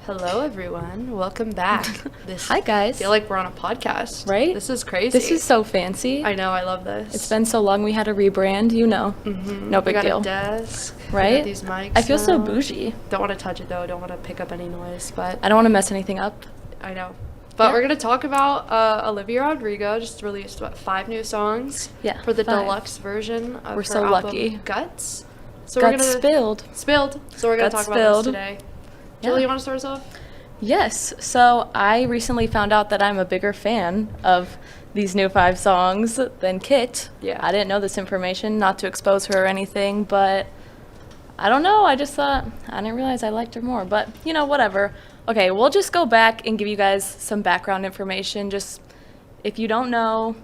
Hello, everyone. Welcome back. Hi, guys. I feel like we're on a podcast. Right? This is crazy. This is so fancy. I know. I love this. It's been so long. We had to rebrand, you know. No big we got deal. a desk. Right? We got these mics I feel so now. bougie. Don't want to touch it, though. Don't want to pick up any noise, but I don't want to mess anything up. I know. But Yeah. we're going to talk about Olivia Rodrigo. Just released, 5 new songs? Yeah, For the 5. deluxe version of We're her so album, lucky. Guts. So Got we're gonna spilled. Spilled. So we're going to Got talk about spilled. this today. Yeah. Julie, you want to start us off? Yes. So I recently found out that I'm a bigger fan of these new 5 songs than Kit. Yeah. I didn't know this information, not to expose her or anything, but I don't know. I just thought, I didn't realize I liked her more, but you know, whatever. Okay, we'll just go back and give you guys some background information. Just if you don't know,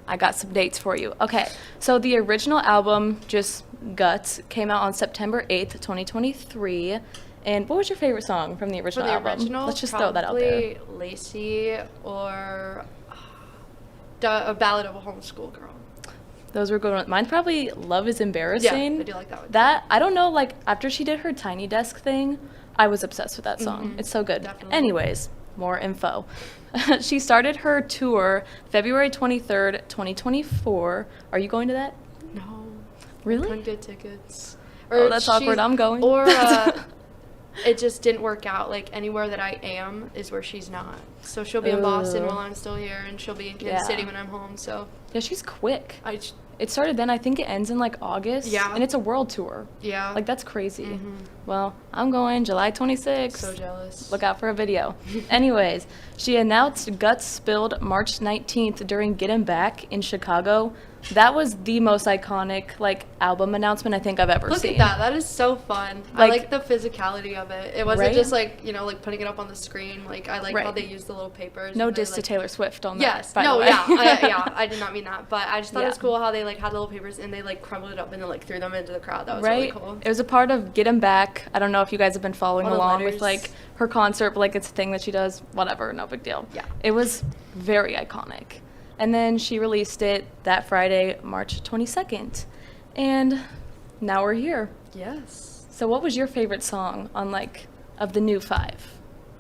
I got some dates for you. Okay, so the original album, just Guts, came out on September 8th, 2023. And what was your favorite song from the original album? Original, Let's just throw that out there. probably Lacey or a Ballad of a Homeschool Girl. Those were good ones. Mine's probably Love is Embarrassing. Yeah, I do like that one. That, I don't know, like, after she did her Tiny Desk thing, I was obsessed with that song. It's so good. Definitely. Anyways, more info. She started her tour February 23rd, 2024. Are you going to that? No. Really? Couldn't get tickets. Oh, that's awkward. I'm going. Or it just didn't work out. Like, anywhere that I am is where she's not. So she'll be in Boston Ooh. while I'm still here, and she'll be in Kansas Yeah. City when I'm home. So Yeah, she's quick. I It started then. I think it ends in, like, August. Yeah. And it's a world tour. yeah. Like, that's crazy. Well, I'm going July 26th. so jealous. Look out for a video. Anyways, she announced Guts spilled March 19th during Get 'Em Back in Chicago. That was the most iconic, like, album announcement I think I've ever Look seen. at that. That is so fun. I Like- like the physicality of it. It wasn't Right? just like, like putting it up on the screen. Like, I like how Right. they used the little papers. No and they, diss to like- Taylor Swift on that. Yes. by No, the way. yeah. I did not mean that. But I just thought it was Yeah. cool how they, like, had little papers and they, like, crumbled it up and then, like, threw them into the crowd. That was Right? really cool. It was a part of Get 'Em Back. I don't know if you guys have been following All the along letters. with, like, her concert, but, like, it's a thing that she does. Whatever, no big deal. Yeah. It was very iconic. And then she released it that Friday, March 22nd. And now we're here. Yes. So what was your favorite song on, like, of the new 5?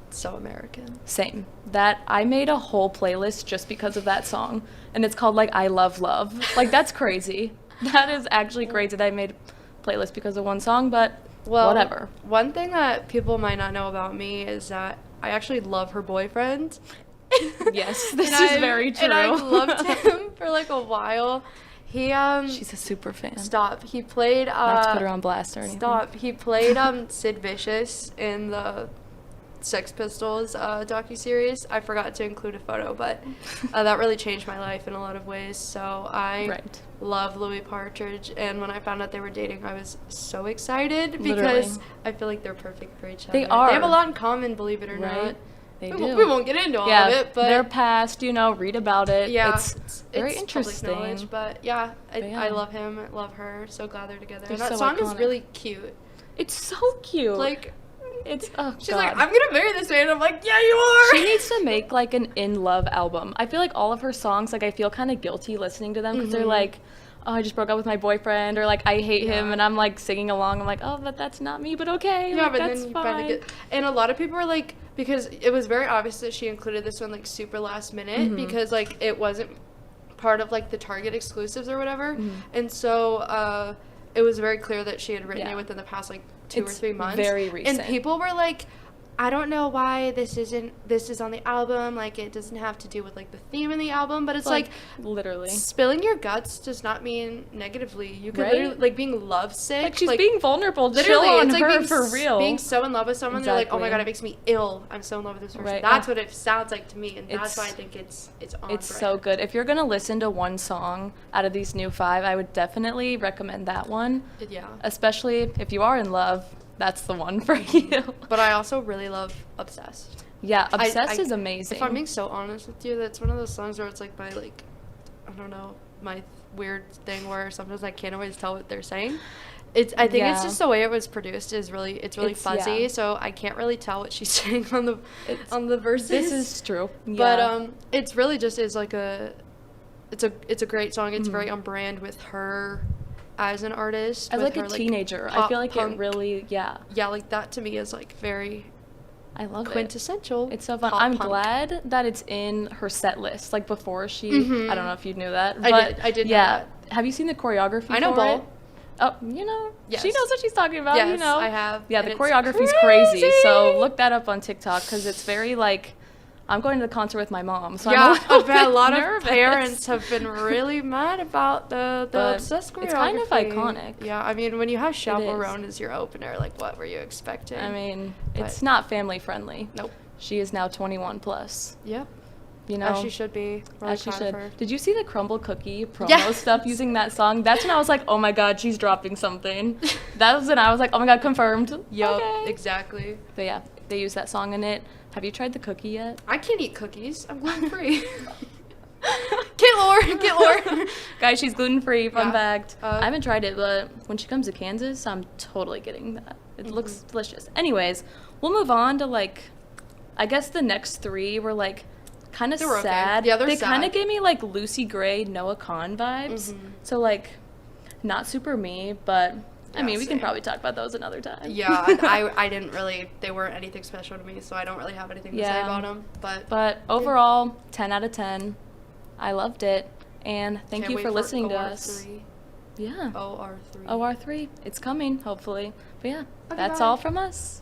So American. Same. That I made a whole playlist just because of that song, and it's called like I Love Love. Like, that's crazy. That is actually crazy that I made a playlist because of one song, but Well, whatever. One thing that people might not know about me is that I actually love her boyfriend. Yes, this And is I- very true. And I loved him for like a while. He She's a super fan. stop. He played Not to put her on blast or anything. stop. He played Sid Vicious in the Sex Pistols docuseries. I forgot to include a photo, but that really changed my life in a lot of ways. So I Right. love Louis Partridge, and when I found out they were dating, I was so excited Literally. because I feel like they're perfect for each other. They are. They have a lot in common, believe it or Right? not. They we, do. we won't get into all yeah, of it, but their past, read about it. yeah, It's very public interesting. knowledge, but yeah, But yeah. I love him, love her. So glad they're together. They're And that so song is iconic. really cute. It's so cute. Like, it's oh she's God. like, I'm gonna marry this man. I'm like, yeah, you are. She needs to make like an in love album. I feel like all of her songs, like I feel kind of guilty listening to them because they're like, oh, I just broke up with my boyfriend, or like I hate him, Yeah. and I'm like singing along. I'm like, oh, but that's not me, but okay, Yeah, like, but that's then you fine. finally get. And a lot of people were like, because it was very obvious that she included this one like super last minute because like it wasn't part of like the Target exclusives or whatever, and so it was very clear that she had written Yeah. it within the past like 2 or It's 3 months. very recent. And people were like, I don't know why this is on the album, like it doesn't have to do with like the theme in the album, but it's like literally. spilling your guts does not mean negatively. You could Right? literally, like, being lovesick. Like she's being vulnerable. Chill literally, on it's like her being for real. being so in love with someone, they're like, oh my Exactly. god, it makes me ill. I'm so in love with this person. Right. That's Oh. what it sounds like to me, and It's- that's why I think it's on. It's brand. so good. If you're gonna listen to one song out of these new 5, I would definitely recommend that one. Yeah. Especially if you are in love, that's the one for you. But I also really love Obsessed. Yeah, I- Obsessed I- is amazing. If I'm being so honest with you, that's one of those songs where it's like my like, I don't know, my weird thing where sometimes I can't always tell what they're saying. I think it's Yeah. just the way it was produced is really really It's- fuzzy, yeah. so I can't really tell what she's saying on the It's- verses. This is true. But Yeah. it's really just is like it's a great song. It's very on brand with her as an artist. As with like a her, teenager, I pop feel like punk. it really, yeah. Yeah, like that to me is like very I love it. Quintessential. It's so fun. pop I'm punk. glad that it's in her set list. Like before she, I don't know if you knew that. I did know yeah. that. Have you seen the choreography I know for it? Bowl. Oh, Yes. she knows what she's talking about, Yes, I have. Yeah, and the it's choreography's crazy. So look that up on TikTok because it's very like, I'm going to the concert with my mom. So Yeah, I'm I've had a lot nervous. of parents have been really mad about the But obsessed choreography. it's kind of iconic. Yeah, I mean, when you have is. Chaperone as your opener, like, what were you expecting? I mean, But- it's not family friendly. Nope. She is now 21 plus. Yep. You know, As she should be. Really as she proud of should. her. Did you see the Crumble Cookie promo Yes. stuff using that song? That's when I was like, oh my god, she's dropping something. That was when I was like, oh my god, confirmed. Yup, Okay. exactly. But yeah, they use that song in it. Have you tried the cookie yet? I can't eat cookies. I'm gluten free. Get Lord. Guys, she's gluten free. Fun Yeah. fact. Uh, I haven't tried it, but when she comes to Kansas, I'm totally getting that. It looks delicious. Anyways, we'll move on to like, I guess the next three were like kind of They were okay. sad. Yeah, they're They kind of sad. gave me like Lucy Gray, Noah Kahn vibes. Mm-hmm. So like, not super me, but I Yeah, mean, we can same. probably talk about those another time. Yeah, and I didn't really, they weren't anything special to me, so I don't really have anything to say Yeah. about them. But overall, 10 out of 10. I loved it. And thank can't you wait for listening to us. OR3. Yeah. OR3. OR3. It's coming, hopefully. But yeah, Okay, that's bye. all from us.